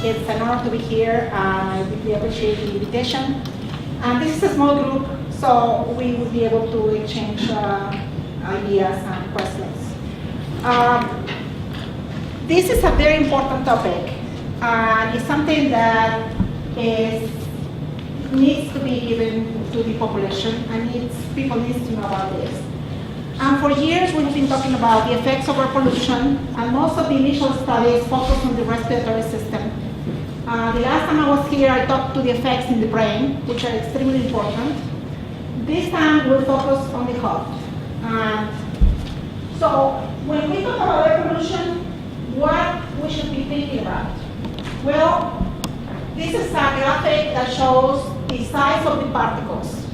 It's an honor to be here. I really appreciate the invitation. This is a small group, so we will be able to exchange ideas and questions. This is a very important topic, and it's something that needs to be given to the population, and people need to know about this. And for years, we've been talking about the effects of air pollution, and most of the initial studies focused on the respiratory system. The last time I was here, I talked to the effects in the brain, which are extremely important. This time, we'll focus on the heart. So when we talk about air pollution, what we should be thinking about? Well, this is a graphic that shows the size of the particles.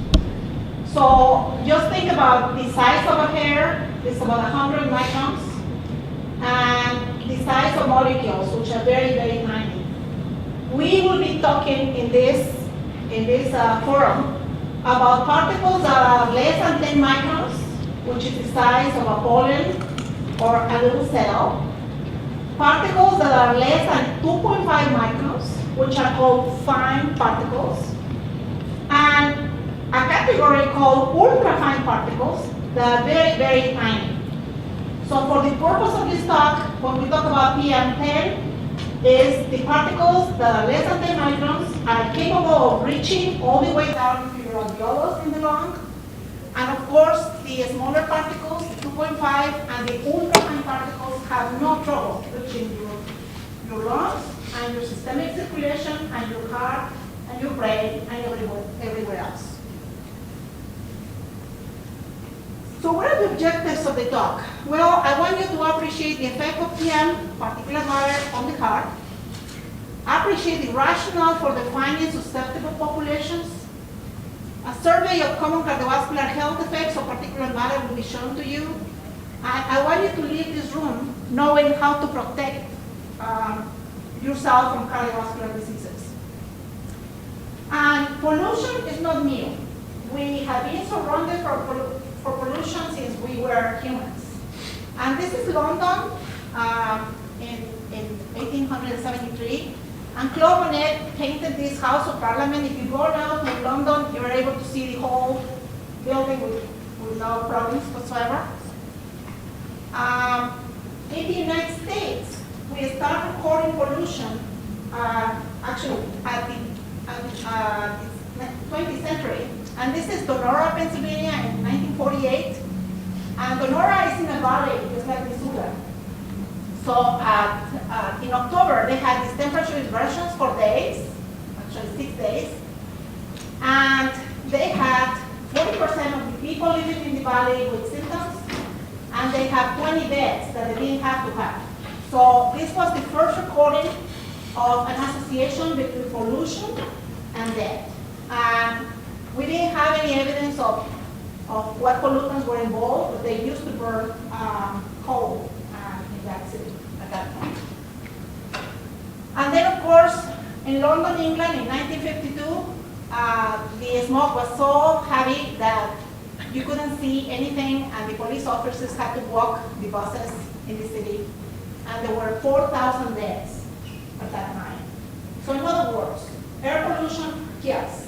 So just think about the size of a hair is about 100 microns, and the size of molecules, which are very, very tiny. We will be talking in this forum about particles that are less than 10 microns, which is the size of a pollen or a little cell. Particles that are less than 2.5 microns, which are called fine particles. And a category called ultrafine particles that are very, very tiny. So for the purpose of this talk, when we talk about PM10, is the particles that are less than 10 microns are capable of reaching all the way down to your alveolus in the lung. And of course, the smaller particles, 2.5, and the ultrafine particles have no trouble reaching your lungs and your systemic circulation and your heart and your brain and everywhere else. So what are the objectives of the talk? Well, I want you to appreciate the effect of PM, particulate matter, on the heart. Appreciate the rationale for defining susceptible populations. A survey of common cardiovascular health effects of particulate matter will be shown to you. And I want you to leave this room knowing how to protect yourself from cardiovascular diseases. And pollution is not new. We have been surrounded for pollution since we were humans. And this is London in 1873. And Claude Monet painted this House of Parliament. If you go now to London, you're able to see the whole building with no problems whatsoever. In the United States, we started recording pollution actually at the 20th century. And this is Donora, Pennsylvania in 1948. And Donora is in a valley just like Missoula. So in October, they had these temperature inversions for days, actually 6 days. And they had 40% of the people living in the valley with symptoms, and they have 20 deaths that they didn't have to have. So this was the first recording of an association between pollution and death. And we didn't have any evidence of what pollutants were involved, but they used to burn coal in that city at that point. And then, of course, in London, England, in 1952, the smoke was so heavy that you couldn't see anything, and the police officers had to walk the buses in the city. And there were 4,000 deaths at that time. So in other words, air pollution kills.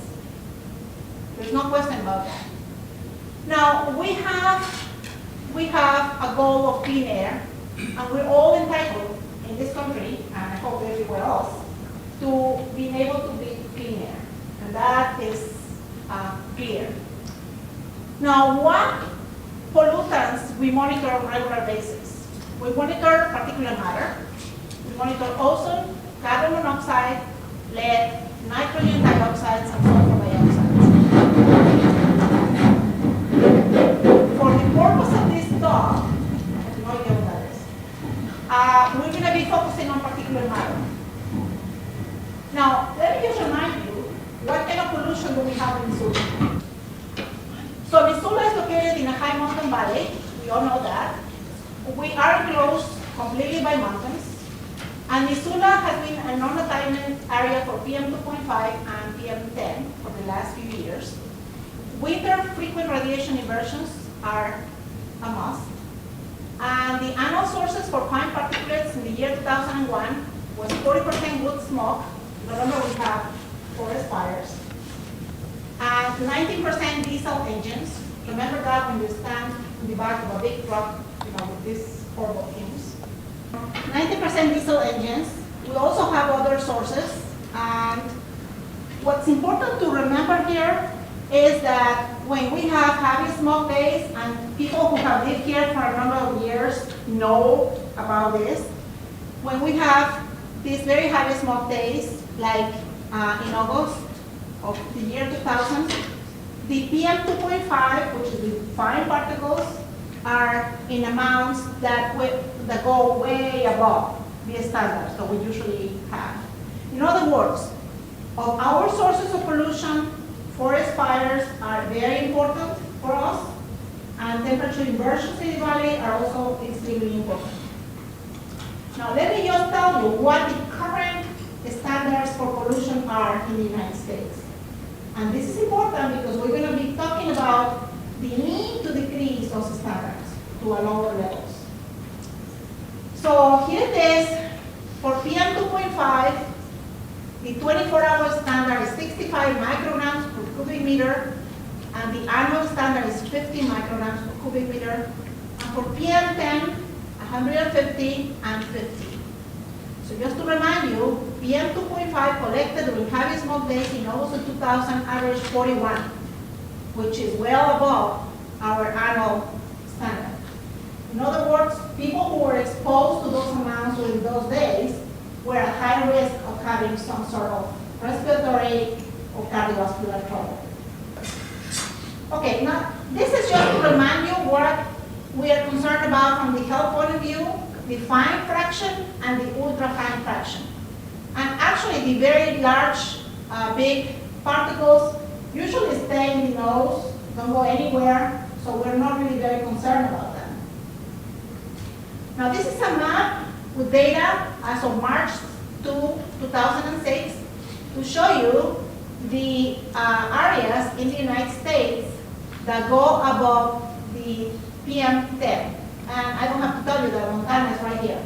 There's no question about that. Now, we have a goal of clean air, and we're all entitled in this country, and I hope everywhere else, to being able to breathe clean air. And that is clear. Now, what pollutants we monitor on a regular basis? We monitor particulate matter, we monitor ozone, carbon monoxide, lead, nitrogen dioxides, and sulfur dioxide. For the purpose of this talk, I have no idea what that is, we're going to be focusing on particulate matter. Now, let me just remind you, what kind of pollution do we have in Missoula? So Missoula is located in a high mountain valley. We all know that. We are enclosed completely by mountains. And Missoula has been a non-attainment area for PM2.5 and PM10 for the last few years. Winter frequent radiation inversions are a must. And the annual sources for fine particulates in the year 2001 was 40% wood smoke. Remember, we have forest fires. And 19% diesel engines. Remember that when you stand in the back of a big truck, with these horrible fumes. 90% diesel engines. We also have other sources. And what's important to remember here is that when we have heavy smoke days, and people who have lived here for a number of years know about this, when we have these very heavy smoke days, like in August of the year 2000, the PM 2.5, which is the fine particles, are in amounts that go way above the standards that we usually have. In other words, of our sources of pollution, forest fires are very important for us, and temperature inversions in the valley are also extremely important. Now let me just tell you what the current standards for pollution are in the United States. And this is important because we're going to be talking about the need to decrease those standards to a lower levels. So here it is. For PM 2.5, the 24-hour standard is 65 micrograms per cubic meter, and the annual standard is 50 micrograms per cubic meter. And for PM 10, 150 and 50. So just to remind you, PM 2.5 collected during heavy smoke days in August of 2000 averaged 41, which is well above our annual standard. In other words, people who were exposed to those amounts during those days were at high risk of having some sort of respiratory or cardiovascular trouble. Okay, now this is just to remind you what we are concerned about from the health point of view, the fine fraction and the ultrafine fraction. And actually the very large, big particles usually stay in the nose, don't go anywhere, so we're not really very concerned about them. Now this is a map with data as of March 2, 2006 to show you the areas in the United States that go above the PM10. And I don't have to tell you that Montana is right here.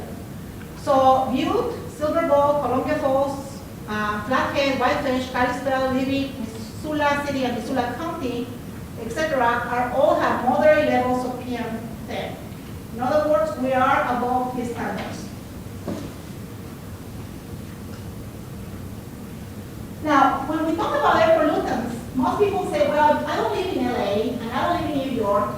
So Butte, Silver Bowl, Columbia Falls, Flathead, Whitefish, Kalispell, Libby, Missoula City, and Missoula County, etc., all have moderate levels of PM10. In other words, we are above these standards. Now, when we talk about air pollutants, most people say, well, I don't live in LA and I don't live in New York.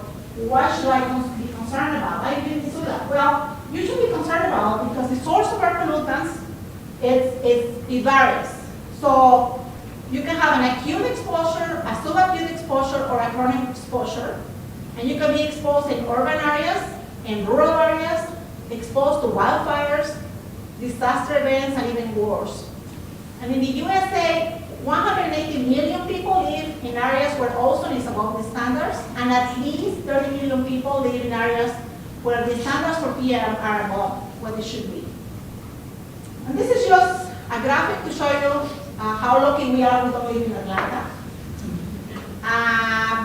What should I be concerned about? I live in Missoula. Well, you should be concerned about because the source of air pollutants it varies. So you can have an acute exposure, a subacute exposure, or a chronic exposure. And you can be exposed in urban areas, in rural areas, exposed to wildfires, disaster events, and even wars. And in the USA, 180 million people live in areas where ozone is above the standards, and at least 30 million people live in areas where the standards for PM are above what they should be. And this is just a graphic to show you how lucky we are we don't live in Atlanta.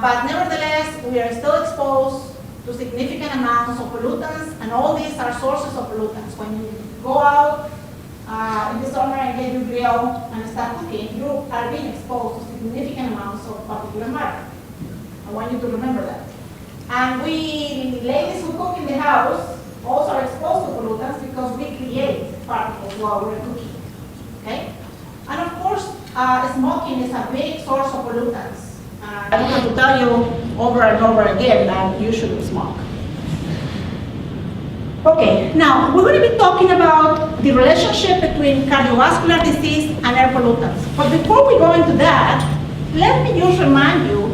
But nevertheless, we are still exposed to significant amounts of pollutants, and all these are sources of pollutants. When you go out in the summer and get your grill and start cooking, you are being exposed to significant amounts of particulate matter. I want you to remember that. And we, ladies who cook in the house, also are exposed to pollutants because we create particles while we're cooking. Okay? And of course, smoking is a big source of pollutants. I don't have to tell you over and over again that you shouldn't smoke. Okay, now we're going to be talking about the relationship between cardiovascular disease and air pollutants. But before we go into that, let me just remind you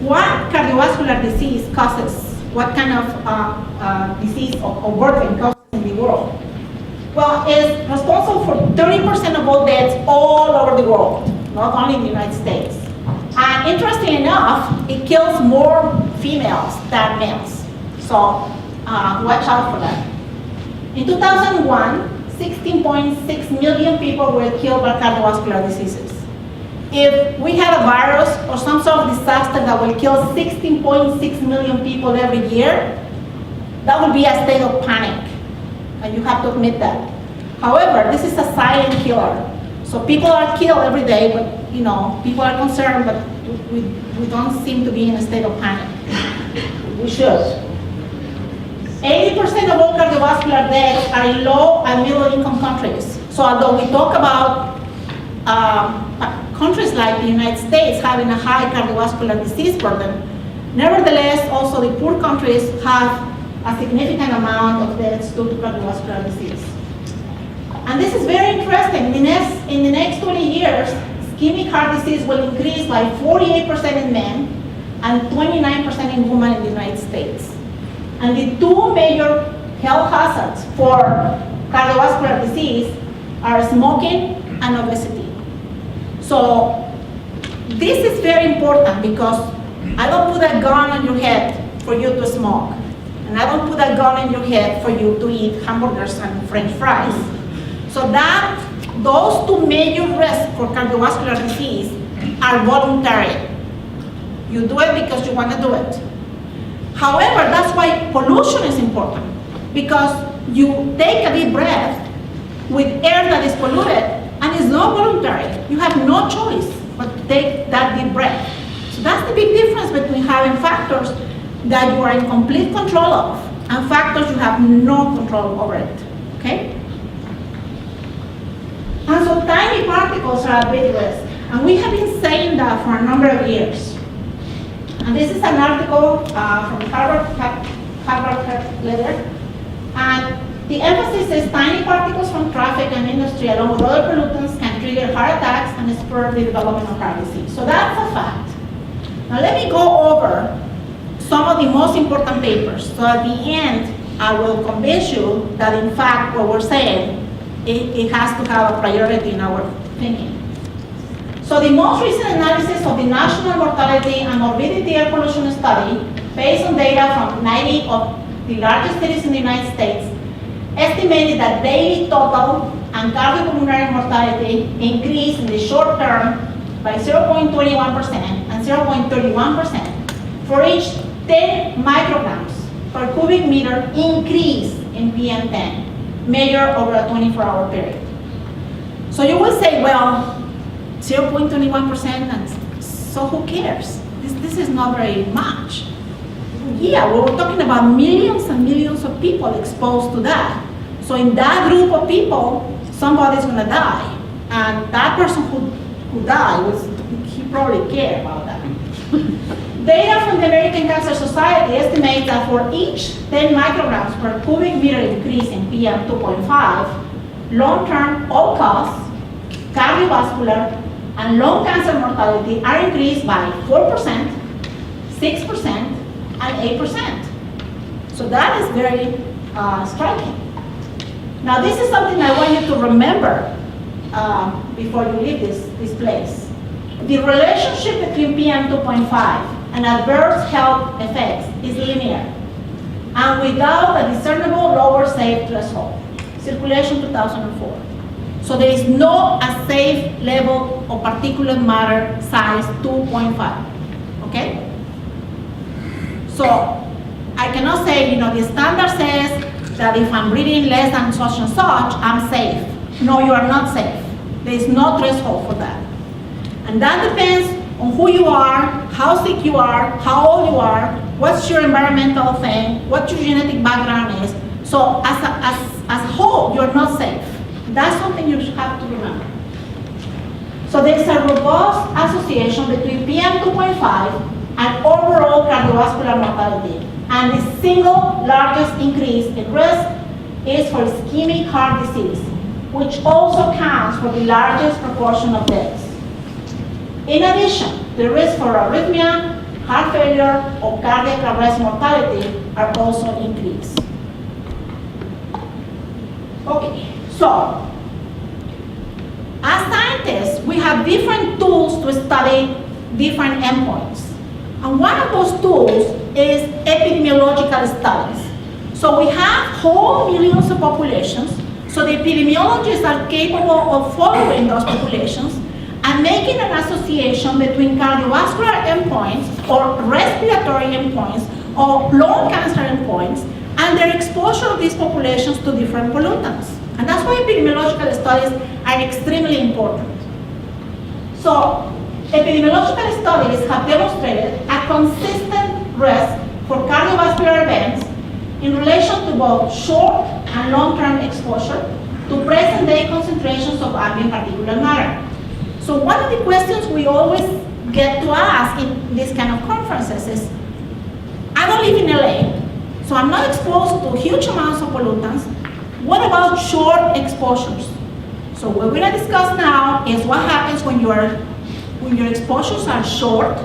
what cardiovascular disease causes, what kind of disease or burden causes in the world. Well, it's responsible for 30% of all deaths all over the world, not only in the United States. And interestingly enough, it kills more females than males. So watch out for that. In 2001, 16.6 million people were killed by cardiovascular diseases. If we had a virus or some sort of disaster that will kill 16.6 million people every year, that would be a state of panic. And you have to admit that. However, this is a silent killer. So people are killed every day, but people are concerned, but we don't seem to be in a state of panic. We should. 80% of all cardiovascular deaths are in low and middle income countries. So although we talk about countries like the United States having a high cardiovascular disease burden, nevertheless, also the poor countries have a significant amount of deaths due to cardiovascular disease. And this is very interesting. In the next 20 years, ischemic heart disease will increase by 48% in men and 29% in women in the United States. And the two major health hazards for cardiovascular disease are smoking and obesity. So this is very important because I don't put a gun on your head for you to smoke. And I don't put a gun in your head for you to eat hamburgers and French fries. So those two major risks for cardiovascular disease are voluntary. You do it because you want to do it. However, that's why pollution is important, because you take a deep breath with air that is polluted and it's not voluntary. You have no choice but to take that deep breath. So that's the big difference between having factors that you are in complete control of and factors you have no control over it, okay? And so tiny particles are a big risk. And we have been saying that for a number of years. And this is an article from Harvard letter. And the emphasis is tiny particles from traffic and industry along with other pollutants can trigger heart attacks and spur the development of heart disease. So that's a fact. Now let me go over some of the most important papers. So at the end, I will convince you that in fact what we're saying, it has to have a priority in our thinking. So the most recent analysis of the National Mortality and Morbidity Air Pollution Study, based on data from 90 of the largest cities in the United States, estimated that daily total and cardiopulmonary mortality increased in the short term by 0.21% and 0.31% for each 10 micrograms per cubic meter increase in PM10, measured over a 24-hour period. So you will say, well, 0.21%, and so who cares? This is not very much. Yeah, we're talking about millions and millions of people exposed to that. So in that group of people, somebody's gonna die. And that person who died, he probably cared about that. Data from the American Cancer Society estimates that for each 10 micrograms per cubic meter increase in PM 2.5, long-term all-cause, cardiovascular, and lung cancer mortality are increased by 4%, 6%, and 8%. So that is very striking. Now this is something I want you to remember before you leave this place. The relationship between PM 2.5 and adverse health effects is linear and without a discernible lower safe threshold. Circulation 2004. So there is no a safe level of particulate matter size 2.5, okay? So I cannot say, the standard says that if I'm breathing less than such and such, I'm safe. No, you are not safe. There is no threshold for that. And that depends on who you are, how sick you are, how old you are, what's your environmental thing, what your genetic background is. So as a whole, you're not safe. That's something you should have to remember. So there's a robust association between PM 2.5 and overall cardiovascular mortality. And the single largest increase in risk is for ischemic heart disease, which also counts for the largest proportion of deaths. In addition, the risk for arrhythmia, heart failure, or cardiac arrest mortality are also increased. Okay. So, as scientists, we have different tools to study different endpoints. And one of those tools is epidemiological studies. So we have whole millions of populations, so the epidemiologists are capable of following those populations and making an association between cardiovascular endpoints or respiratory endpoints or lung cancer endpoints and their exposure of these populations to different pollutants. And that's why epidemiological studies are extremely important. So epidemiological studies have demonstrated a consistent risk for cardiovascular events in relation to both short and long-term exposure to present-day concentrations of ambient particulate matter. So one of the questions we always get to ask in these kind of conferences is, I don't live in LA, so I'm not exposed to huge amounts of pollutants. What about short exposures? So what we're going to discuss now is what happens when your exposures are short,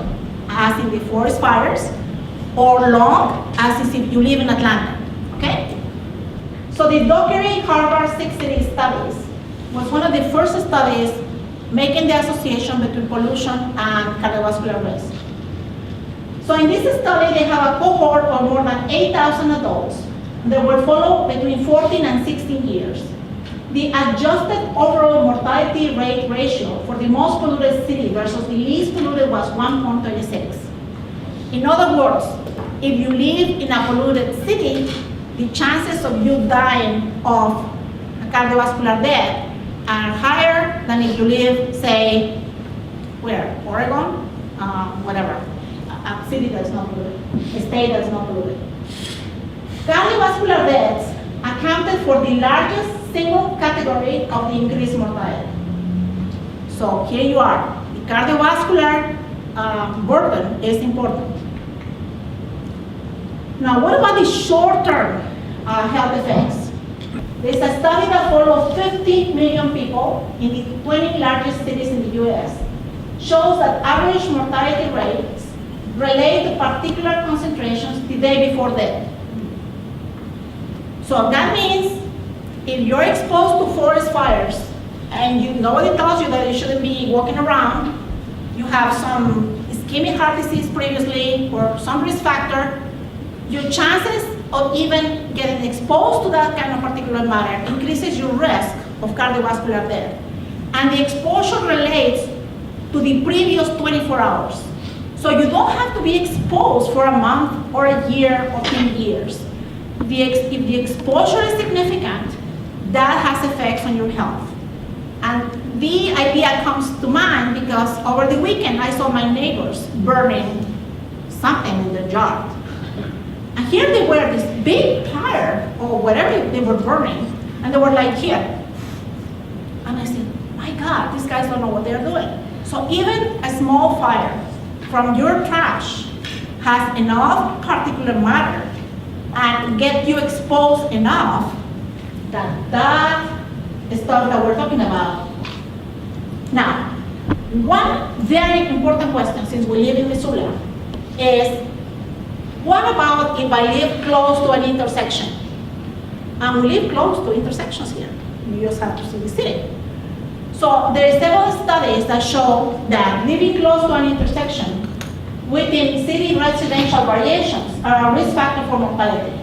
as in the forest fires, or long, as is if you live in Atlanta, okay? So the Dockery-Harvard 6-city studies was one of the first studies making the association between pollution and cardiovascular risk. So in this study, they have a cohort of more than 8,000 adults. They were followed between 14 and 16 years. The adjusted overall mortality rate ratio for the most polluted city versus the least polluted was 1.36. In other words, if you live in a polluted city, the chances of you dying of a cardiovascular death are higher than if you live, say, where? Oregon? Whatever. A city that's not polluted, a state that's not polluted. Cardiovascular deaths accounted for the largest single category of the increased mortality. So here you are. The cardiovascular burden is important. Now, what about the short-term health effects? There's a study that followed 50 million people in the 20 largest cities in the US. Shows that average mortality rates relate to particular concentrations the day before death. So that means if you're exposed to forest fires and nobody tells you that you shouldn't be walking around, you have some ischemic heart disease previously or some risk factor, your chances of even getting exposed to that kind of particulate matter increases your risk of cardiovascular death. And the exposure relates to the previous 24 hours. So you don't have to be exposed for a month or a year or 10 years. If the exposure is significant, that has effects on your health. And the idea comes to mind because over the weekend I saw my neighbors burning something in their yard. And here they were, this big fire or whatever they were burning, and they were like here. And I said, my God, these guys don't know what they're doing. So even a small fire from your trash has enough particulate matter and get you exposed enough that stuff that we're talking about. Now, one very important question, since we live in Missoula, is what about if I live close to an intersection? And we live close to intersections here. You just have to see the city. So there are several studies that show that living close to an intersection within city residential variations are a risk factor for mortality.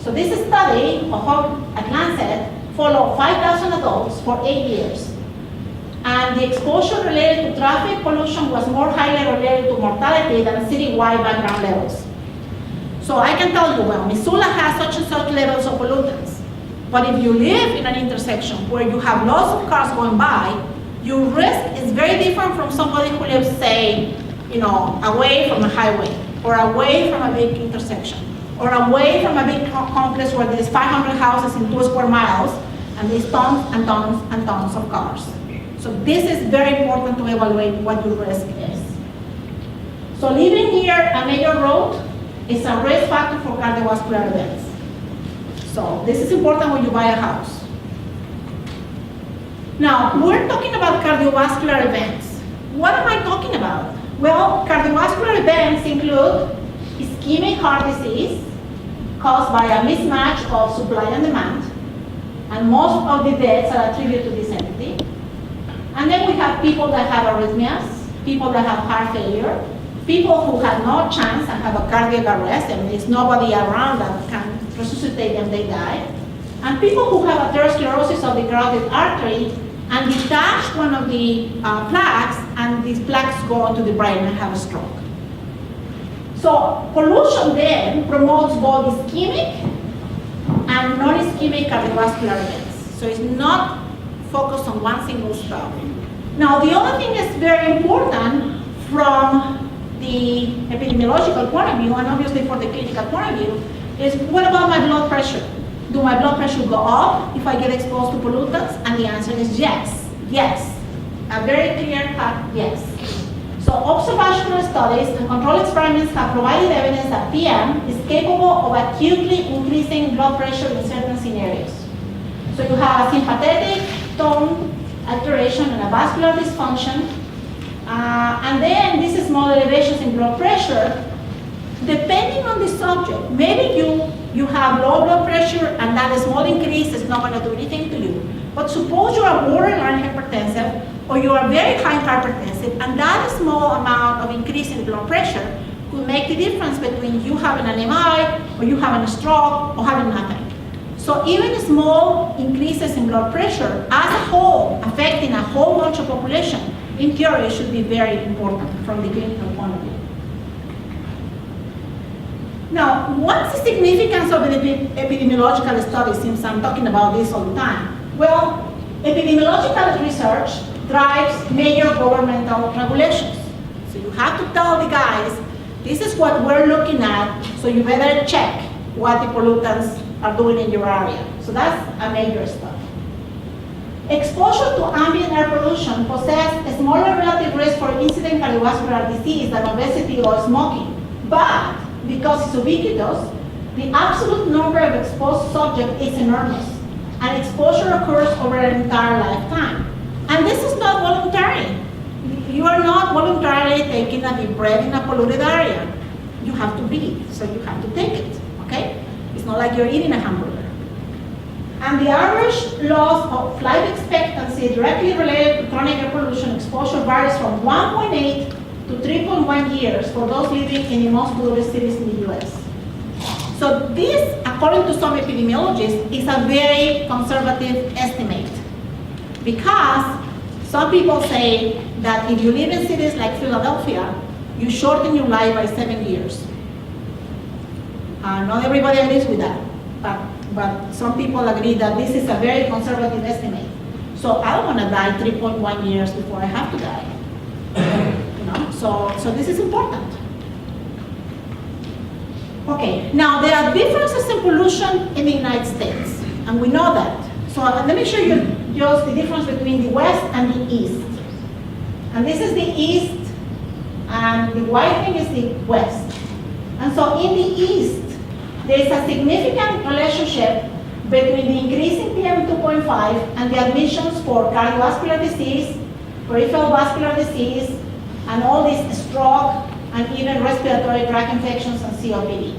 So this study of Atlanta followed 5,000 adults for 8 years. And the exposure related to traffic pollution was more highly related to mortality than citywide background levels. So I can tell you, well, Missoula has such and such levels of pollutants. But if you live in an intersection where you have lots of cars going by, your risk is very different from somebody who lives, say, away from a highway, or away from a big intersection, or away from a big complex where there's 500 houses in 2 square miles, and there's tons and tons and tons of cars. So this is very important to evaluate what your risk is. So living near a major road is a risk factor for cardiovascular events. So this is important when you buy a house. Now, we're talking about cardiovascular events. What am I talking about? Well, cardiovascular events include ischemic heart disease caused by a mismatch of supply and demand, and most of the deaths are attributed to this entity. And then we have people that have arrhythmias, people that have heart failure, people who have no chance and have a cardiac arrest and there's nobody around that can resuscitate them, they die. And people who have atherosclerosis of the carotid artery and detach one of the plaques, and these plaques go into the brain and have a stroke. So pollution then promotes both ischemic and non-ischemic cardiovascular events. So it's not focused on one single stuff. Now, the other thing that's very important from the epidemiological point of view, and obviously for the clinical point of view, is what about my blood pressure? Do my blood pressure go up if I get exposed to pollutants? And the answer is yes, yes. A very clear-cut yes. So observational studies and control experiments have provided evidence that PM is capable of acutely increasing blood pressure in certain scenarios. So you have a sympathetic tone alteration and a vascular dysfunction, and then these small elevations in blood pressure, depending on the subject. Maybe you have low blood pressure and that small increase is not going to do anything to you. But suppose you are borderline hypertensive or you are very high hypertensive, and that small amount of increase in blood pressure could make the difference between you having an MI or you having a stroke or having nothing. So even small increases in blood pressure as a whole, affecting a whole bunch of population, in theory should be very important from the clinical point of view. Now, what's the significance of the epidemiological study, since I'm talking about this all the time? Well, epidemiological research drives major governmental regulations. So you have to tell the guys, this is what we're looking at, so you better check what the pollutants are doing in your area. So that's a major step. Exposure to ambient air pollution poses a smaller relative risk for incident cardiovascular disease than obesity or smoking. But because it's ubiquitous, the absolute number of exposed subjects is enormous, and exposure occurs over an entire lifetime. And this is not voluntary. You are not voluntarily taking a deep breath in a polluted area. You have to breathe, so you have to take it, okay? It's not like you're eating a hamburger. And the average loss of life expectancy directly related to chronic air pollution exposure varies from 1.8 to 3.1 years for those living in the most polluted cities in the US. So this, according to some epidemiologists, is a very conservative estimate, because some people say that if you live in cities like Philadelphia, you shorten your life by 7 years. Not everybody agrees with that, but some people agree that this is a very conservative estimate. So I don't want to die 3.1 years before I have to die. You know? So this is important. Okay, now there are differences in pollution in the United States, and we know that. So let me show you just the difference between the West and the East. And this is the East, and the white thing is the West. And so in the East, there is a significant relationship between the increase in PM2.5 and the admissions for cardiovascular disease, peripheral vascular disease, and all these stroke and even respiratory tract infections and COPD.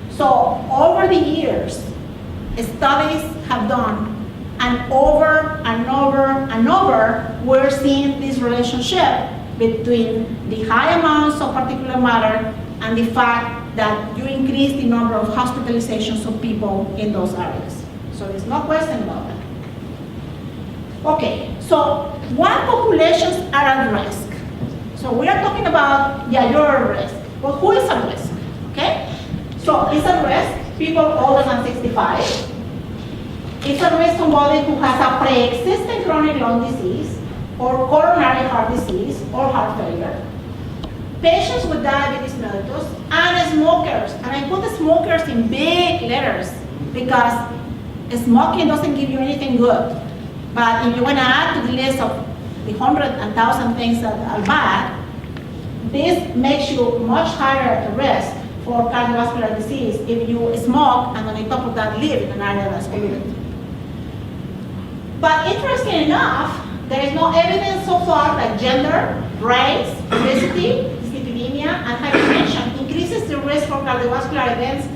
So over the years, studies have done, and over and over and over, we're seeing this relationship between the high amounts of particulate matter and the fact that you increase the number of hospitalizations of people in those areas. So there's no question about that. Okay, so what populations are at risk? So we are talking about, yeah, you're at risk. Well, who is at risk, okay? So it's at risk people older than 65. It's at risk somebody who has a pre-existing chronic lung disease, or coronary heart disease, or heart failure. Patients with diabetes mellitus, and smokers. And I put the smokers in big letters because smoking doesn't give you anything good. But if you want to add to the list of the 100,000 things that are bad, this makes you much higher at risk for cardiovascular disease if you smoke and on top of that live in an area that's polluted. But interesting enough, there is no evidence so far that gender, race, obesity, dyslipidemia, and hypertension increases the risk for cardiovascular events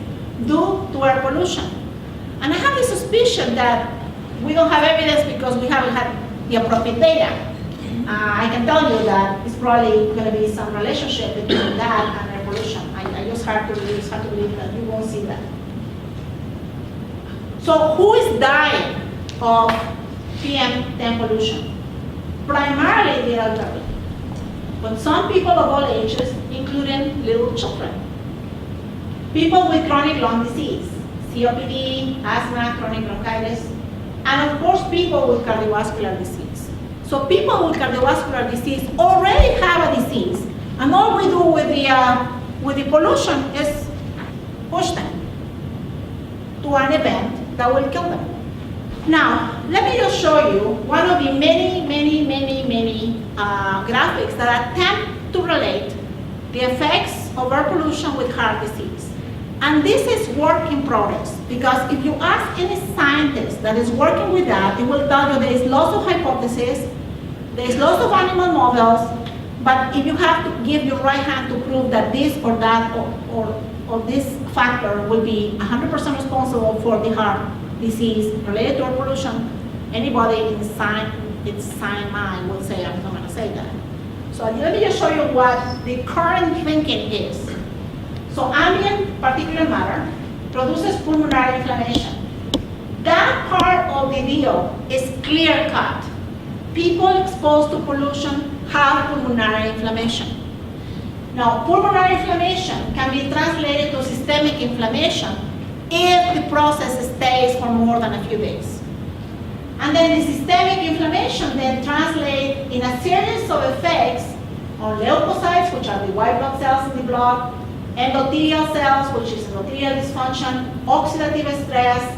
due to air pollution. And I have the suspicion that we don't have evidence because we haven't had the appropriate data. I can tell you that it's probably going to be some relationship between that and air pollution. I just have to believe that you won't see that. So who is dying of PM10 pollution? Primarily the elderly, but some people of all ages, including little children. People with chronic lung disease, COPD, asthma, chronic bronchitis, and of course people with cardiovascular disease. So people with cardiovascular disease already have a disease, and all we do with the pollution is push them to an event that will kill them. Now, let me just show you one of the many graphics that attempt to relate the effects of air pollution with heart disease. And this is work in progress, because if you ask any scientist that is working with that, it will tell you there is lots of hypotheses, there is lots of animal models, but if you have to give your right hand to prove that this or that or this factor will be 100% responsible for the heart disease related to air pollution, anybody in sane mind will say, I'm not going to say that. So let me just show you what the current thinking is. So ambient particulate matter produces pulmonary inflammation. That part of the deal is clear cut. People exposed to pollution have pulmonary inflammation. Now, pulmonary inflammation can be translated to systemic inflammation if the process stays for more than a few days. And then the systemic inflammation then translates in a series of effects on leukocytes, which are the white blood cells in the blood, endothelial cells, which is endothelial dysfunction, oxidative stress,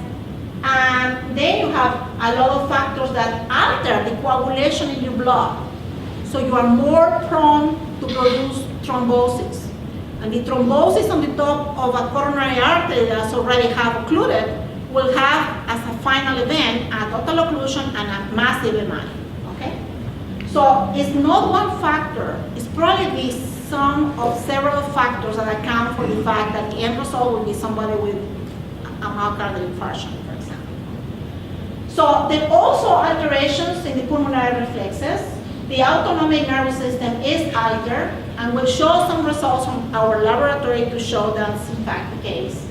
and then you have a lot of factors that alter the coagulation in your blood. So you are more prone to produce thrombosis. And the thrombosis on the top of a coronary artery that's already have occluded will have as a final event a total occlusion and a massive MI. Okay? So it's not one factor, it's probably the sum of several factors that account for the fact that the end result will be somebody with a myocardial infarction, for example. So there are also alterations in the pulmonary reflexes. The autonomic nervous system is altered, and we'll show some results from our laboratory to show that's in fact the case.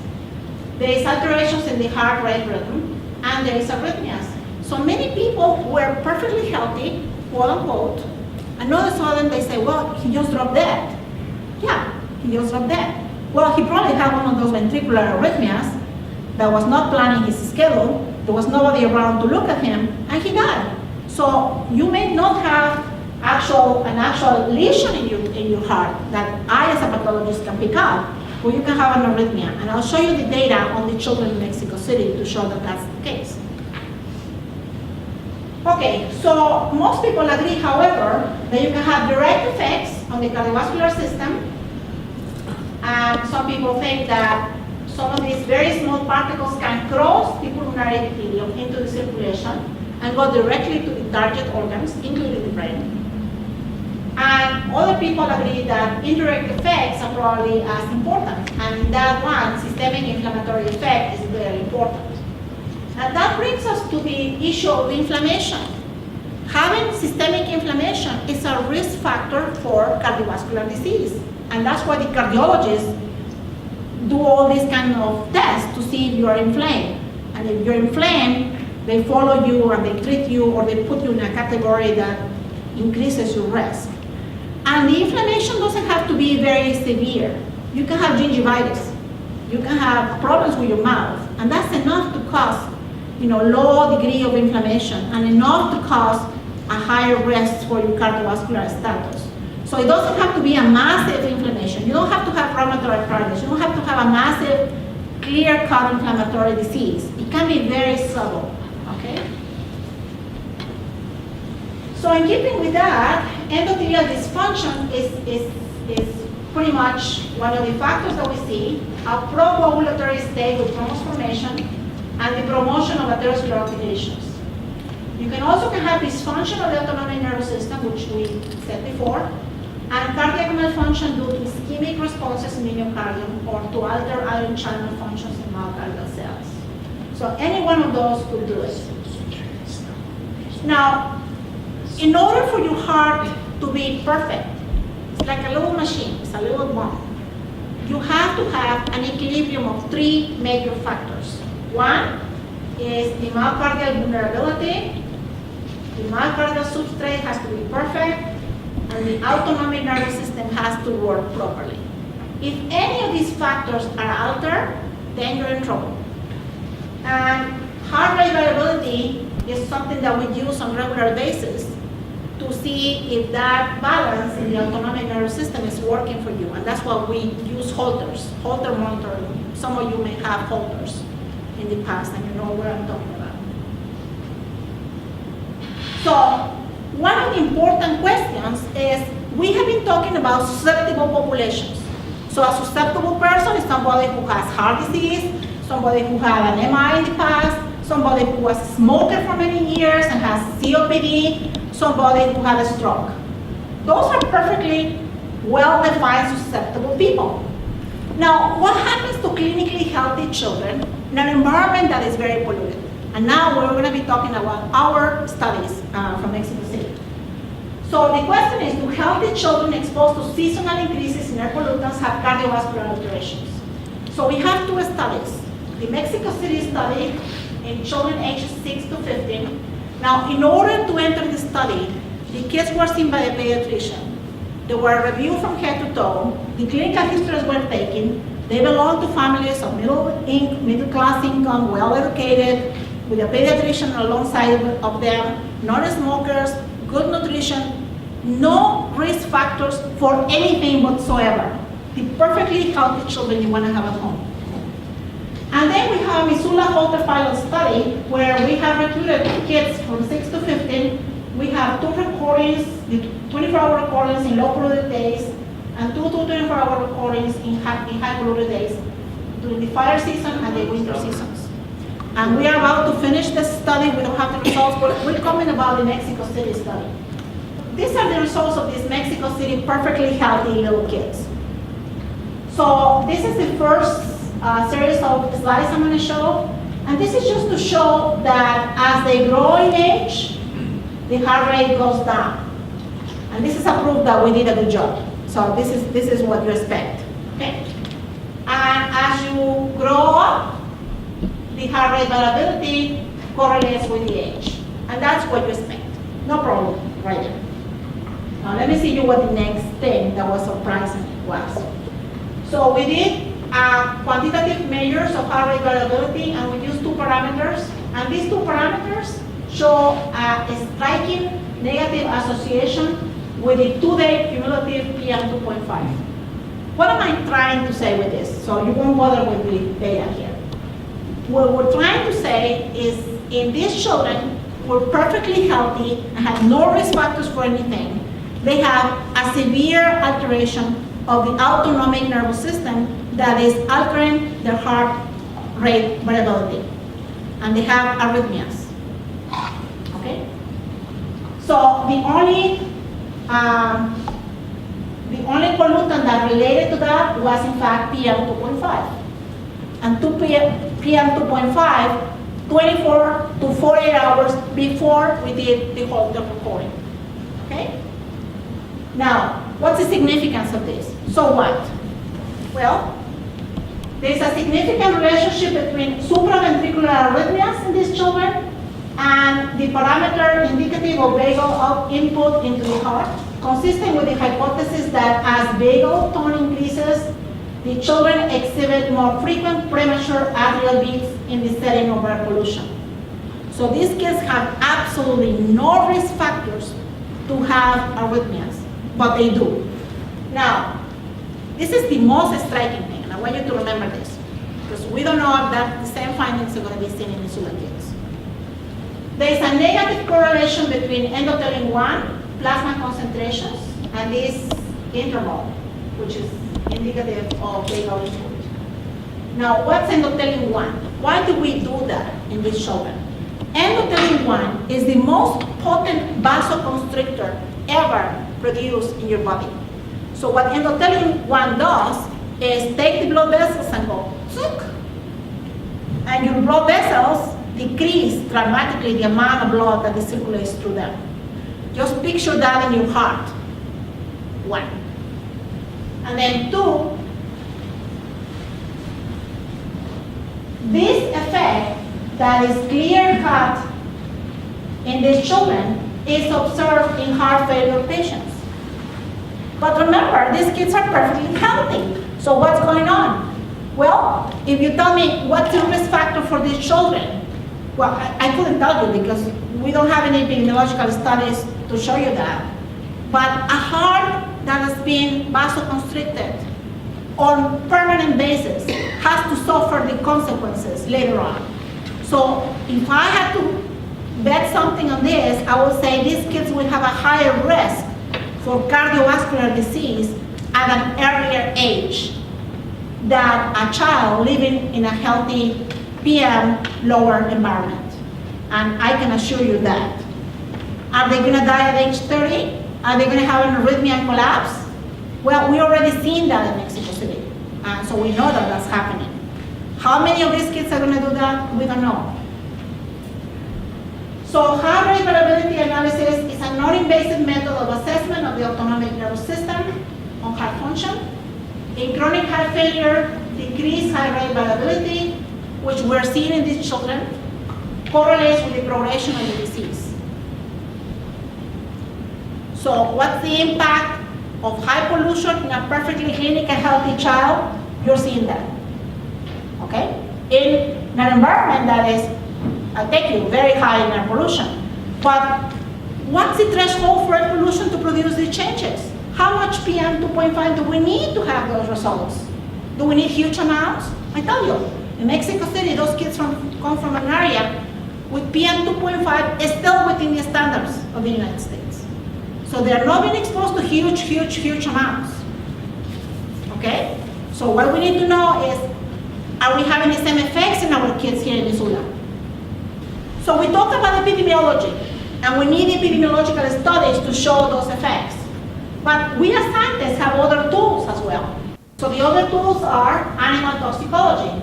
There is alterations in the heart rate rhythm, and there is arrhythmias. So many people who were perfectly healthy, quote unquote, and all of a sudden they say, well, he just dropped dead. Yeah, he just dropped dead. Well, he probably had one of those ventricular arrhythmias that was not planning his schedule, there was nobody around to look at him, and he died. So you may not have an actual lesion in your heart that I as a pathologist can pick up, but you can have an arrhythmia. And I'll show you the data on the children in Mexico City to show that that's the case. Okay, so most people agree, however, that you can have direct effects on the cardiovascular system. And some people think that some of these very small particles can cross the pulmonary epithelium into the circulation and go directly to the target organs, including the brain. And other people agree that indirect effects are probably as important. And in that one, systemic inflammatory effect is very important. And that brings us to the issue of inflammation. Having systemic inflammation is a risk factor for cardiovascular disease. And that's why the cardiologists do all these kind of tests to see if you are inflamed. And if you're inflamed, they follow you and they treat you, or they put you in a category that increases your risk. And the inflammation doesn't have to be very severe. You can have gingivitis. You can have problems with your mouth, and that's enough to cause, low degree of inflammation and enough to cause a higher risk for your cardiovascular status. So it doesn't have to be a massive inflammation. You don't have to have rheumatoid arthritis. You don't have to have a massive, clear-cut inflammatory disease. It can be very subtle. Okay? So in keeping with that, endothelial dysfunction is pretty much one of the factors that we see, a pro-coagulatory state with thrombus formation and the promotion of atherosclerotic. You can also have dysfunction of the autonomic nervous system, which we said before, and cardiac malfunction due to ischemic responses in the myocardium or to alter ion channel functions in myocardial cells. So any one of those could do it. Now, in order for your heart to be perfect, it's like a little machine, it's a little bomb. You have to have an equilibrium of three major factors. One is the myocardial vulnerability, the myocardial substrate has to be perfect, and the autonomic nervous system has to work properly. If any of these factors are altered, then you're in trouble. And heart rate variability is something that we use on a regular basis to see if that balance in the autonomic nervous system is working for you. And that's why we use Holters, Holter monitoring. Some of you may have Holters in the past, and you know where I'm talking about. So one of the important questions is, we have been talking about susceptible populations. So a susceptible person is somebody who has heart disease, somebody who had an MI in the past, somebody who was a smoker for many years and has COPD, somebody who had a stroke. Those are perfectly well-defined susceptible people. Now, what happens to clinically healthy children in an environment that is very polluted? And now we're going to be talking about our studies from Mexico City. So the question is, do healthy children exposed to seasonal increases in air pollutants have cardiovascular alterations? So we have two studies. The Mexico City study in children ages 6 to 15. Now, in order to enter the study, the kids were seen by a pediatrician. They were reviewed from head to toe. The clinical histories were taken. They belong to families of middle-class income, well-educated, with a pediatrician alongside of them, non-smokers, good nutrition, no risk factors for anything whatsoever. The perfectly healthy children you want to have at home. And then we have a Missoula Holter pilot study where we have recruited kids from 6 to 15. We have 2 recordings, 24-hour recordings in low polluted days, and 2 24-hour recordings in high polluted days during the fire season and the winter seasons. And we are about to finish this study. We don't have the results, but we'll comment about the Mexico City study. These are the results of these Mexico City perfectly healthy little kids. So this is the first series of slides I'm going to show. And this is just to show that as they grow in age, the heart rate goes down. And this is a proof that we did a good job. So this is what you expect. Okay? And as you grow up, the heart rate variability correlates with the age. And that's what you expect. No problem, right there. Now let me see you what the next thing that was surprising was. So we did quantitative measures of heart rate variability, and we used 2 parameters. And these 2 parameters show a striking negative association with the 2-day cumulative PM 2.5. What am I trying to say with this? So you won't bother with the data here. What we're trying to say is, in these children who are perfectly healthy and have no risk factors for anything, they have a severe alteration of the autonomic nervous system that is altering their heart rate variability. And they have arrhythmias. Okay? So the only pollutant that related to that was in fact PM 2.5. And PM 2.5, 24 to 48 hours before we did the Holter recording. Okay? Now, what's the significance of this? So what? Well, there's a significant relationship between supraventricular arrhythmias in these children and the parameter indicative of vagal input into the heart, consistent with the hypothesis that as vagal tone increases, the children exhibit more frequent premature atrial beats in the setting of air pollution. So these kids have absolutely no risk factors to have arrhythmias, but they do. Now, this is the most striking thing, and I want you to remember this, because we don't know if that the same findings are going to be seen in Missoula kids. There is a negative correlation between endothelin-1 plasma concentrations and this interval, which is indicative of vagal input. Now, what's endothelin-1? Why do we do that in these children? Endothelin-1 is the most potent vasoconstrictor ever produced in your body. So what endothelin-1 does is take the blood vessels and go, zook, and your blood vessels decrease dramatically the amount of blood that circulates through them. Just picture that in your heart. 1. And then 2, this effect that is clear-cut in these children is observed in heart failure patients. But remember, these kids are perfectly healthy. So what's going on? Well, if you tell me what's the risk factor for these children, Well, I couldn't tell you because we don't have any epidemiological studies to show you that. But a heart that has been vasoconstricted on permanent basis has to suffer the consequences later on. So if I had to bet something on this, I would say these kids will have a higher risk for cardiovascular disease at an earlier age than a child living in a healthy PM lower environment. And I can assure you that. Are they gonna die at age 30? Are they gonna have an arrhythmia and collapse? Well, we already seen that in Mexico City. So we know that that's happening. How many of these kids are gonna do that? We don't know. So heart rate variability analysis is a non-invasive method of assessment of the autonomic nervous system on heart function. In chronic heart failure, decreased heart rate variability, which we're seeing in these children, correlates with the progression of the disease. So what's the impact of high pollution in a perfectly clinical healthy child? You're seeing that, okay? In an environment that is, I take you, very high in air pollution. But what's the threshold for air pollution to produce these changes? How much PM 2.5 do we need to have those results? Do we need huge amounts? I tell you, in Mexico City, those kids come from an area with PM 2.5 is still within the standards of the United States. So they're not being exposed to huge amounts, okay? So what we need to know is, are we having the same effects in our kids here in Missoula? So we talked about epidemiology, and we need epidemiological studies to show those effects. But we as scientists have other tools as well. So the other tools are animal toxicology,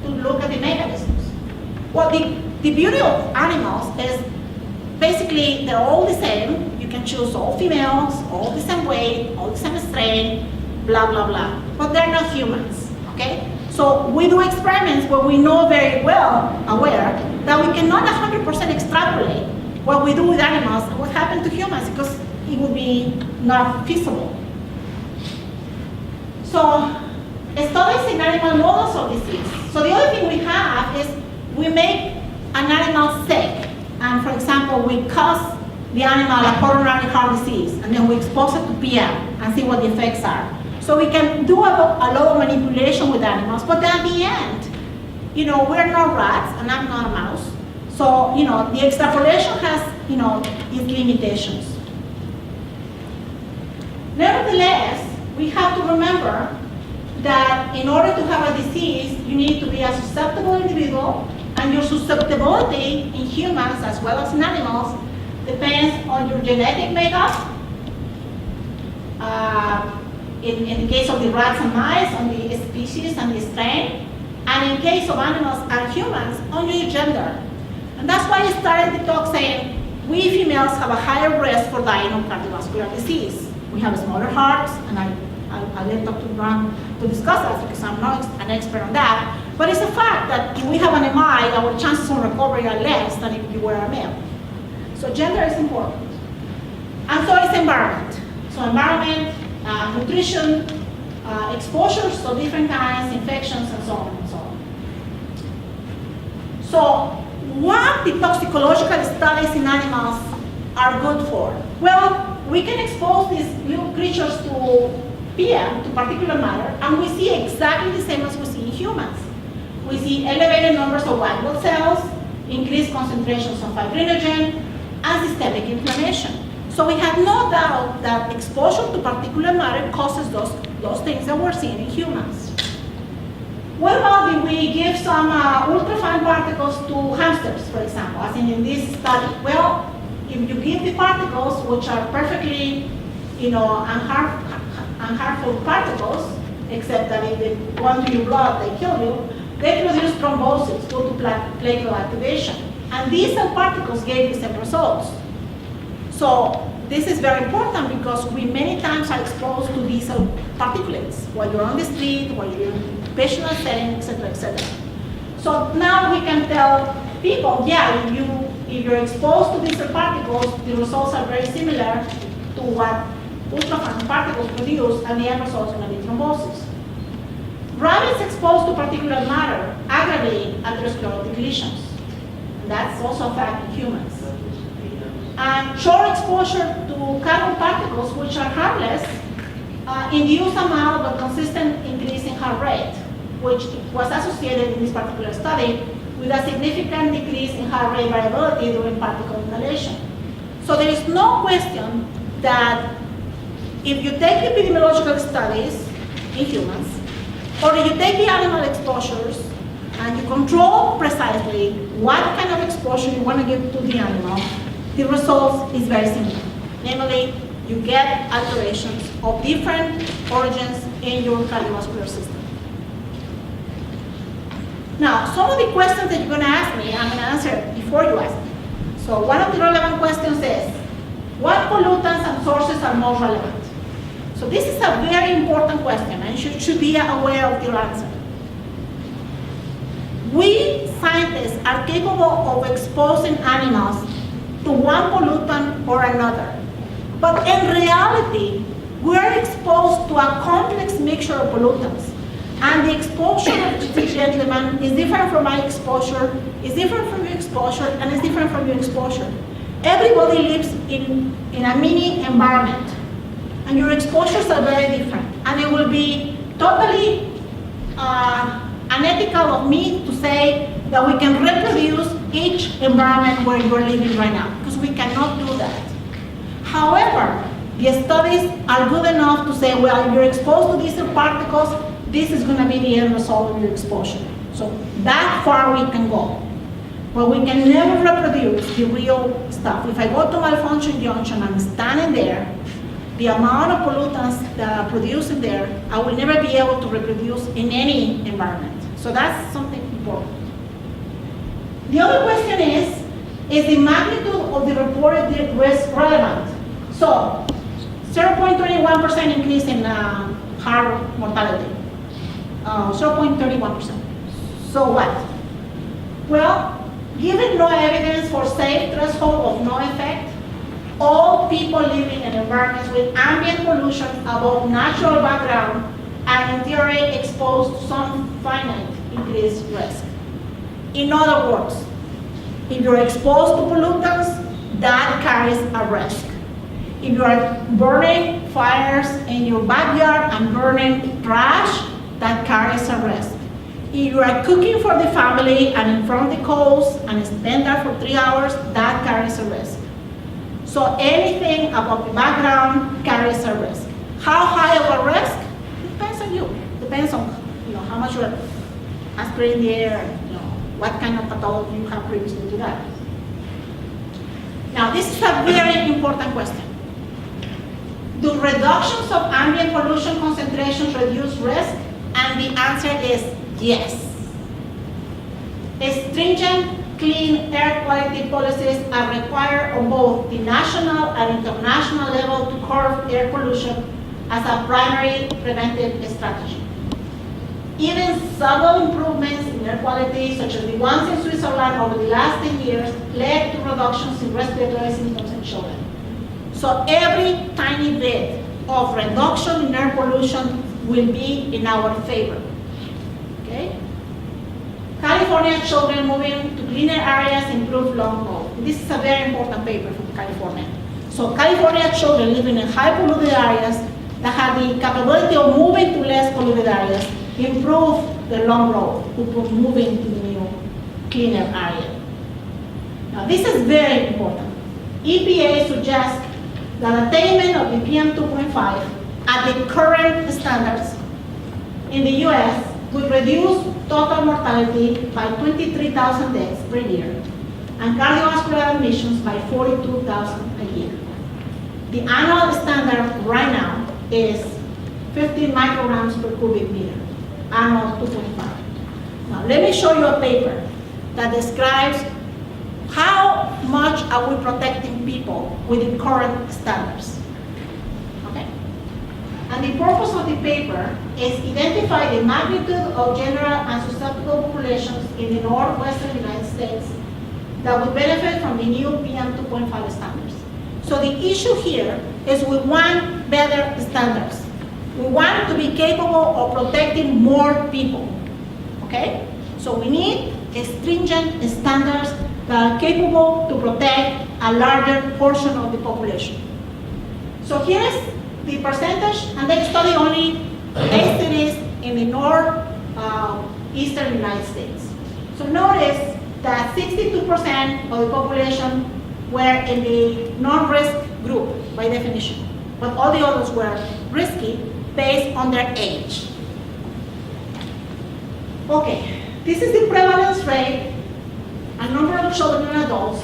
to look at the mechanisms. Well, the beauty of animals is basically they're all the same. You can choose all females, all the same weight, all the same strain, blah, blah, blah. But they're not humans, okay? So we do experiments where we know very well aware that we cannot 100% extrapolate what we do with animals and what happened to humans because it would be not feasible. So studies in animal models of disease. So the other thing we have is we make an animal sick. And for example, we cause the animal a coronary heart disease and then we expose it to PM and see what the effects are. So we can do a lot of manipulation with animals, but at the end, we're not rats and I'm not a mouse. So, the extrapolation has, its limitations. Nevertheless, we have to remember that in order to have a disease, you need to be a susceptible individual, and your susceptibility in humans as well as in animals depends on your genetic makeup. In the case of the rats and mice, on the species and the strain, and in case of animals and humans, on your gender. And that's why I started the talk saying, we females have a higher risk for dying of cardiovascular disease. We have smaller hearts, and I'll let Dr. Brown to discuss that because I'm not an expert on that. But it's a fact that if we have an MI, our chances of recovery are less than if you were a male. So gender is important. And so is environment. So environment, nutrition, exposures, so different kinds, infections, and so on and so on. So what the toxicological studies in animals are good for? Well, we can expose these little creatures to PM, to particulate matter, and we see exactly the same as we see in humans. We see elevated numbers of white blood cells, increased concentrations of fibrinogen, and systemic inflammation. So we have no doubt that exposure to particulate matter causes those things that we're seeing in humans. What about if we give some ultrafine particles to hamsters, for example, as in this study? Well, if you give the particles, which are perfectly, unharmful particles, except that if they go into your blood, they kill you, they produce thrombosis due to platelet activation. And these cell particles gave the same results. So this is very important because we many times are exposed to these particulates while you're on the street, while you're in a patient setting, etc., etc. So now we can tell people, yeah, if you're exposed to these particles, the results are very similar to what ultrafine particles produce, and the end result is going to be thrombosis. Rabbits exposed to particulate matter aggravate atherosclerotic lesions. That's also affecting humans. And short exposure to carbon particles, which are harmless, induce a mild but consistent increase in heart rate, which was associated in this particular study with a significant decrease in heart rate variability during particle inhalation. So there is no question that if you take epidemiological studies in humans, or if you take the animal exposures and you control precisely what kind of exposure you want to give to the animal, the result is very similar. Namely, you get alterations of different origins in your cardiovascular system. Now, some of the questions that you're going to ask me, I'm going to answer before you ask me. So one of the relevant questions is, what pollutants and sources are most relevant? So this is a very important question, and you should be aware of your answer. We scientists are capable of exposing animals to one pollutant or another. But in reality, we're exposed to a complex mixture of pollutants. And the exposure of this gentleman is different from my exposure, is different from your exposure, and is different from your exposure. Everybody lives in a mini environment, and your exposures are very different. And it will be totally unethical of me to say that we can reproduce each environment where you're living right now, because we cannot do that. However, the studies are good enough to say, well, if you're exposed to these particles, this is going to be the end result of your exposure. So that far we can go. But we can never reproduce the real stuff. If I go to malfunction junction and I'm standing there, the amount of pollutants that are produced in there, I will never be able to reproduce in any environment. So that's something important. The other question is the magnitude of the reported risk relevant? So 0.21% increase in heart mortality. 0.31%. So what? Well, given no evidence for safe threshold of no effect, all people living in environments with ambient pollution above natural background are in theory exposed to some finite increased risk. In other words, if you're exposed to pollutants, that carries a risk. If you are burning fires in your backyard and burning trash, that carries a risk. If you are cooking for the family and in front of the coals and stand there for 3 hours, that carries a risk. So anything above the background carries a risk. How high of a risk? It depends on you. Depends on how much you're aspirating the air, what kind of pathology you have previously to that. Now, this is a very important question. Do reductions of ambient pollution concentrations reduce risk? And the answer is yes. Stringent clean air quality policies are required on both the national and international level to curb air pollution as a primary preventive strategy. Even subtle improvements in air quality, such as the ones in Switzerland over the last 10 years, led to reductions in respiratory symptoms in children. So every tiny bit of reduction in air pollution will be in our favor. Okay? California children moving to cleaner areas improve lung growth. This is a very important paper from California. So California children living in high polluted areas that have the capability of moving to less polluted areas improve their lung growth, moving to the new cleaner area. Now this is very important. EPA suggests that attainment of the PM2.5 at the current standards in the US would reduce total mortality by 23,000 deaths per year and cardiovascular admissions by 42,000 a year. The annual standard right now is 15 micrograms per cubic meter, annual 2.5. Now let me show you a paper that describes how much are we protecting people with the current standards. Okay? And the purpose of the paper is identify the magnitude of general and susceptible populations in the northwestern United States that would benefit from the new PM2.5 standards. So the issue here is we want better standards. We want to be capable of protecting more people. Okay? So we need stringent standards that are capable to protect a larger portion of the population. So here is the percentage, and they study only 8 cities in the northeastern United States. So notice that 62% of the population were in the non-risk group by definition, but all the others were risky based on their age. Okay, this is the prevalence rate and number of children and adults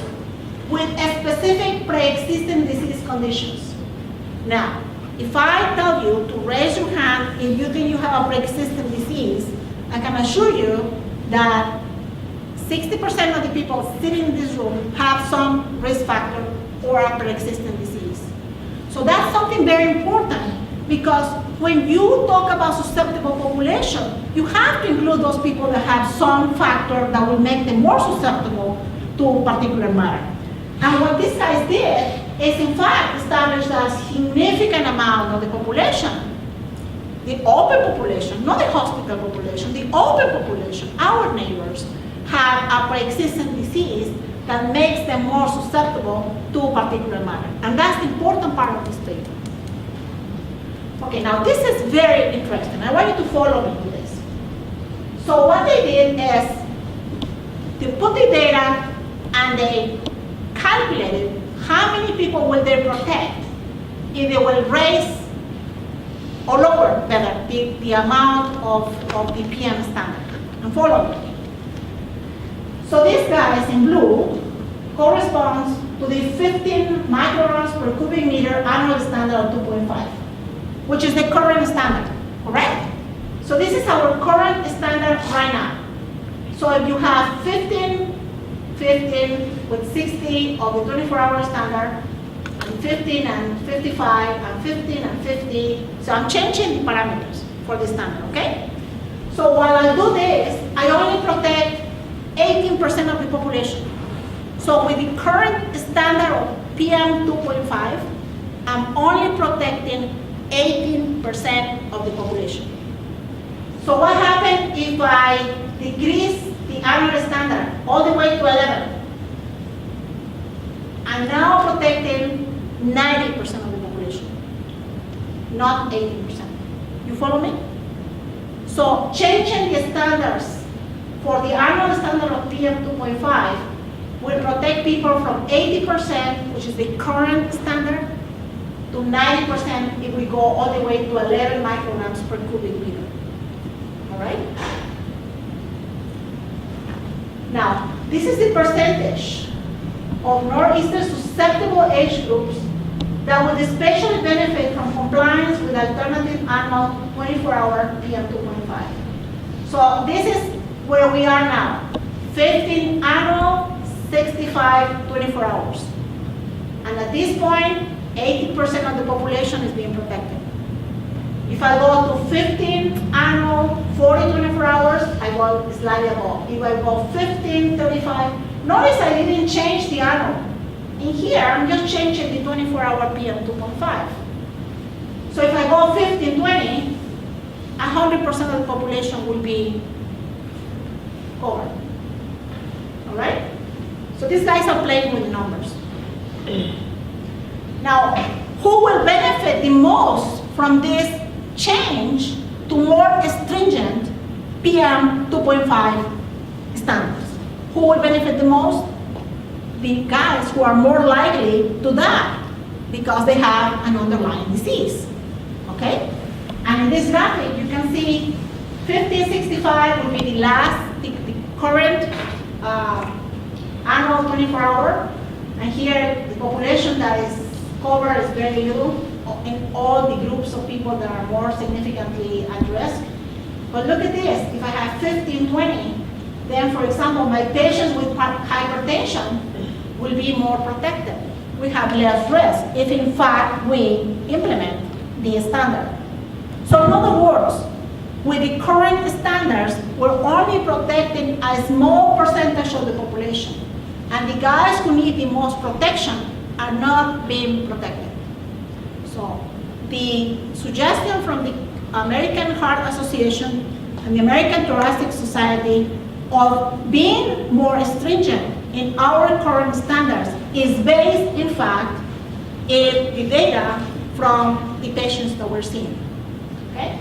with a specific pre-existing disease conditions. Now, if I tell you to raise your hand if you think you have a pre-existing disease, I can assure you that 60% of the people sitting in this room have some risk factor or a pre-existing disease. So that's something very important, because when you talk about susceptible population, you have to include those people that have some factor that will make them more susceptible to a particular matter. And what these guys did is, in fact, establish a significant amount of the population, the open population, not the hospital population, the open population, our neighbors, have a pre-existing disease that makes them more susceptible to a particular matter. And that's the important part of this paper. Okay, now this is very interesting. I want you to follow me with this. So what they did is they put the data and they calculated how many people will they protect if they will raise or lower better the amount of the PM standard. And follow me. So these guys in blue corresponds to the 15 micrograms per cubic meter annual standard of 2.5, which is the current standard, correct? So this is our current standard right now. So if you have 15 with 60 of the 24-hour standard, and 15 and 55, and 15 and 50, so I'm changing the parameters for the standard, okay? So while I do this, I only protect 18% of the population. So with the current standard of PM 2.5, I'm only protecting 18% of the population. So what happens if I decrease the annual standard all the way to 11? I'm now protecting 90% of the population, not 18%. You follow me? So changing the standards for the annual standard of PM 2.5 will protect people from 80%, which is the current standard, to 90% if we go all the way to 11 micrograms per cubic meter. All right? Now, this is the percentage of northeastern susceptible age groups that would especially benefit from compliance with alternative annual 24-hour PM 2.5. So this is where we are now. 15 annual, 65 24 hours. And at this point, 80% of the population is being protected. If I go to 15 annual, 40 24 hours, I go slightly above. If I go 15, 35, notice I didn't change the annual. In here, I'm just changing the 24-hour PM 2.5. So if I go 15, 20, 100% of the population will be covered. All right? So these guys are playing with numbers. Now, who will benefit the most from this change to more stringent PM 2.5 standards? Who will benefit the most? The guys who are more likely to die because they have an underlying disease. Okay? And in this graphic, you can see 1565 will be the current annual 24-hour, and here the population that is covered is very little in all the groups of people that are more significantly at risk. But look at this, if I have 1520, then for example, my patients with hypertension will be more protected. We have less risk if in fact we implement the standard. So in other words, with the current standards, we're only protecting a small percentage of the population. And the guys who need the most protection are not being protected. So the suggestion from the American Heart Association and the American Thoracic Society of being more stringent in our current standards is based, in fact, in the data from the patients that we're seeing. Okay?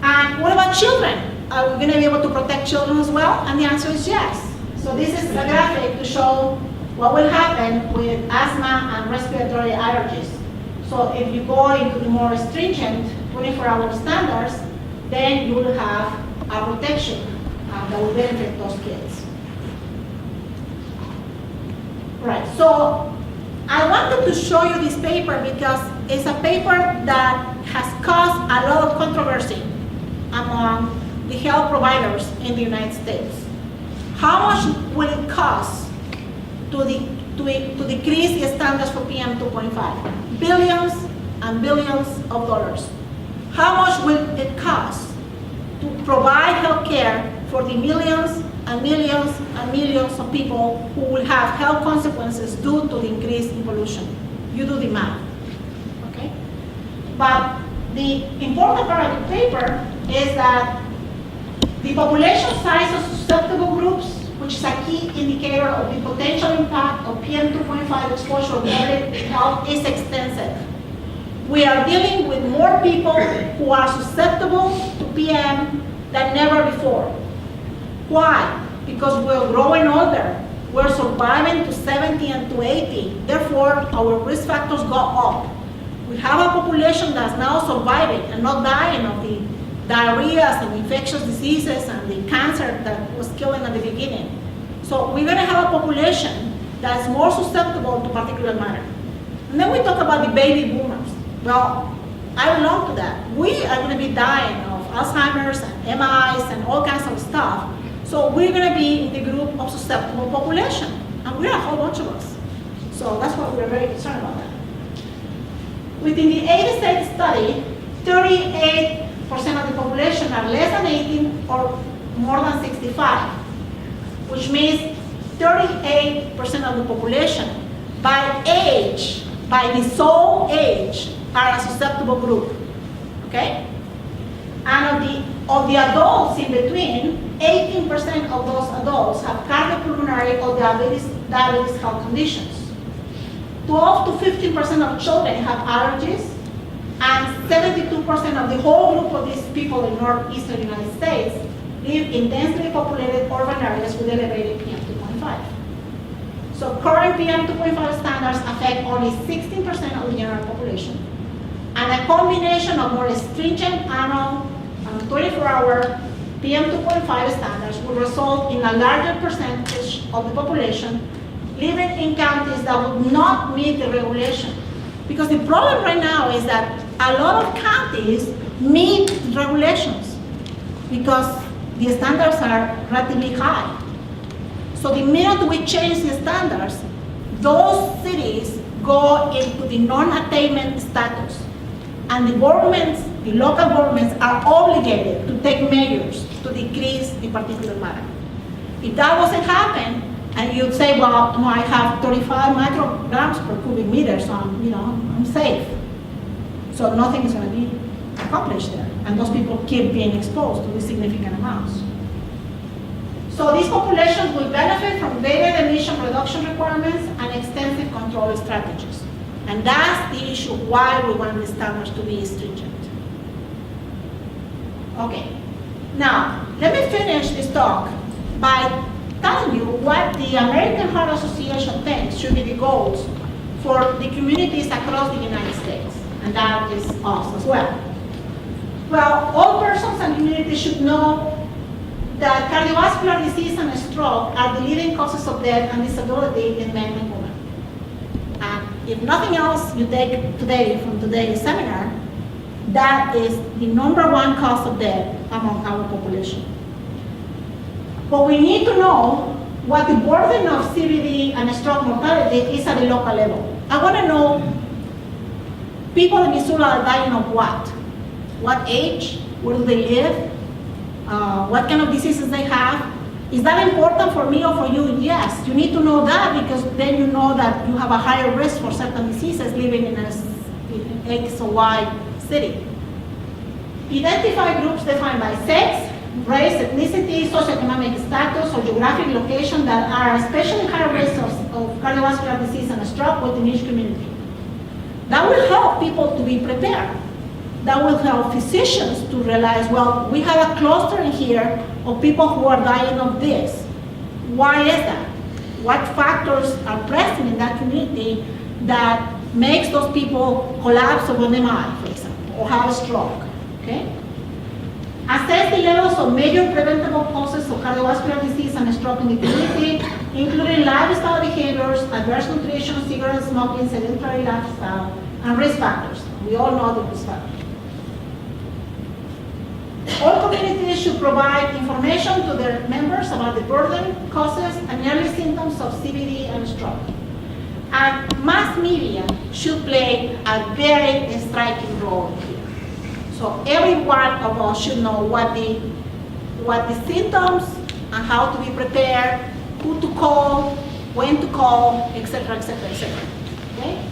And what about children? Are we going to be able to protect children as well? And the answer is yes. So this is a graphic to show what will happen with asthma and respiratory allergies. So if you go into the more stringent 24-hour standards, then you will have a protection that will benefit those kids. Right, so I wanted to show you this paper because it's a paper that has caused a lot of controversy among the health providers in the United States. How much will it cost to decrease the standards for PM 2.5? Billions and billions of dollars. How much will it cost to provide health care for the millions and millions and millions of people who will have health consequences due to the increase in pollution? You do the math, okay? But the important part of the paper is that the population size of susceptible groups, which is a key indicator of the potential impact of PM 2.5 exposure on public health, is extensive. We are dealing with more people who are susceptible to PM than never before. Why? Because we're growing older. We're surviving to 70 and to 80. Therefore, our risk factors go up. We have a population that's now surviving and not dying of the diarrheas and infectious diseases and the cancer that was killing at the beginning. So we're going to have a population that's more susceptible to particulate matter. And then we talk about the baby boomers. Well, I belong to that. We are going to be dying of Alzheimer's and MIs and all kinds of stuff. So we're going to be in the group of susceptible population. And we're a whole bunch of us. So that's why we're very concerned about that. Within the 80-state study, 38% of the population are less than 18 or more than 65, which means 38% of the population by age, by the sole age, are a susceptible group, okay? And of the adults in between, 18% of those adults have cardiopulmonary or diabetes health conditions. 12 to 15% of children have allergies, and 72% of the whole group of these people in northeastern United States live in densely populated urban areas with elevated PM 2.5. So current PM 2.5 standards affect only 16% of the general population. And a combination of more stringent annual and 24-hour PM 2.5 standards will result in a larger percentage of the population living in counties that would not meet the regulation. Because the problem right now is that a lot of counties meet regulations because the standards are relatively high. So the minute we change the standards, those cities go into the non-attainment status. And the governments, the local governments, are obligated to take measures to decrease the particulate matter. If that wasn't happen, and you'd say, well, no, I have 35 micrograms per cubic meter, so I'm safe. So nothing is going to be accomplished there. And those people keep being exposed to these significant amounts. So these populations will benefit from greater emission reduction requirements and extensive control strategies. And that's the issue why we want the standards to be stringent. Okay, now let me finish this talk by telling you what the American Heart Association thinks should be the goals for the communities across the United States. And that is us as well. Well, all persons and communities should know that cardiovascular disease and stroke are the leading causes of death and disability in men and women. And if nothing else you take today from today's seminar, that is the #1 cause of death among our population. But we need to know what the burden of CVD and stroke mortality is at the local level. I want to know people in Missoula are dying of what? What age? Where do they live? What kind of diseases they have? Is that important for me or for you? Yes, you need to know that because then you know that you have a higher risk for certain diseases living in X or Y city. Identify groups defined by sex, race, ethnicity, socioeconomic status, or geographic location that are especially high risks of cardiovascular disease and stroke within each community. That will help people to be prepared. That will help physicians to realize, well, we have a cluster in here of people who are dying of this. Why is that? What factors are present in that community that makes those people collapse of an MI, for example, or have a stroke, okay? Assess the levels of major preventable causes of cardiovascular disease and stroke in the community, including lifestyle behaviors, adverse nutrition, cigarette smoking, sedentary lifestyle, and risk factors. We all know the risk factors. All communities should provide information to their members about the burden, causes, and early symptoms of CVD and stroke. And mass media should play a very striking role here. So every one of us should know what the symptoms and how to be prepared, who to call, when to call, etc., etc., etc. Okay?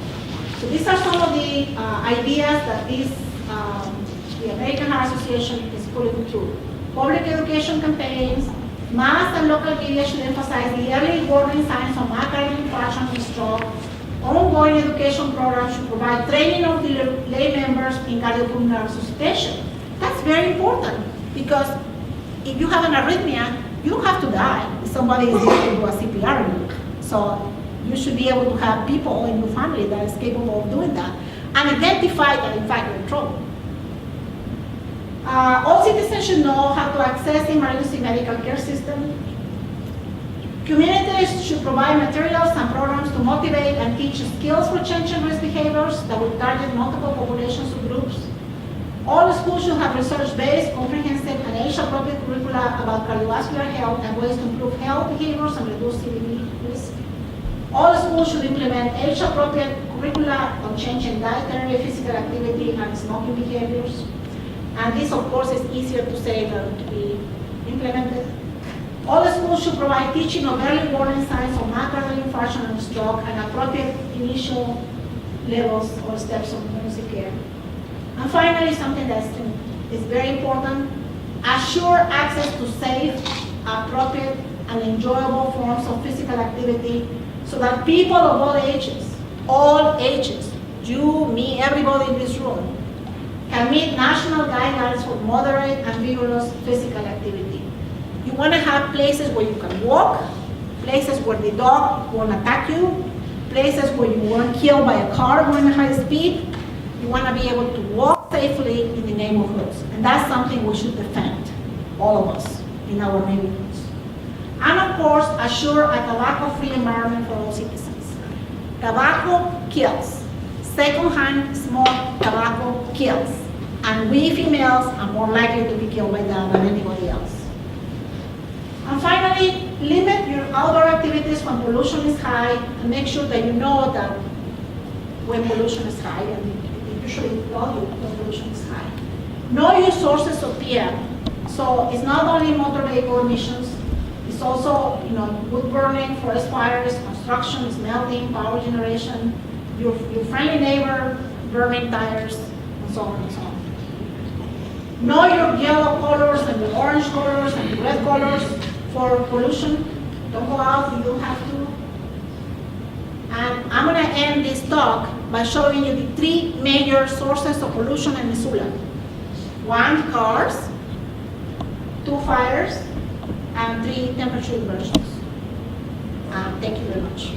So these are some of the ideas that the American Heart Association is pulling through. Public education campaigns, mass and local media should emphasize the early warning signs of myocardial infarction and stroke. Ongoing education programs should provide training of the lay members in cardiopulmonary resuscitation. That's very important because if you have an arrhythmia, you don't have to die if somebody is able to do a CPR on you. So you should be able to have people in your family that is capable of doing that and identify that in fact you're in trouble. All citizens should know how to access the emergency medical care system. Communities should provide materials and programs to motivate and teach skills for changing risk behaviors that will target multiple populations or groups. All schools should have research-based, comprehensive, and age-appropriate curricula about cardiovascular health and ways to improve health behaviors and reduce CVD risk. All schools should implement age-appropriate curricula on changing dietary, physical activity, and smoking behaviors. And this, of course, is easier to say than to be implemented. All schools should provide teaching of early warning signs of myocardial infarction and stroke and appropriate initial levels or steps of emergency care. And finally, something that is very important, assure access to safe, appropriate, and enjoyable forms of physical activity so that people of all ages, you, me, everybody in this room, can meet national guidelines for moderate and vigorous physical activity. You want to have places where you can walk, places where the dog won't attack you, places where you weren't killed by a car going at high speed. You want to be able to walk safely in the neighborhoods. And that's something we should defend, all of us, in our neighborhoods. And of course, assure a tobacco-free environment for all citizens. Tobacco kills. Secondhand smoked tobacco kills. And we females are more likely to be killed by that than anybody else. And finally, limit your outdoor activities when pollution is high and make sure that you know that when pollution is high, and it usually tell you when pollution is high. Know your sources of PM. So it's not only motor vehicle emissions, it's also wood burning, forest fires, construction, smelting, power generation, your friendly neighbor burning tires, and so on and so on. Know your yellow colors and the orange colors and the red colors for pollution. Don't go out if you don't have to. And I'm going to end this talk by showing you the three major sources of pollution in Missoula. 1, cars, 2, fires, and 3, temperature inversions. Thank you very much.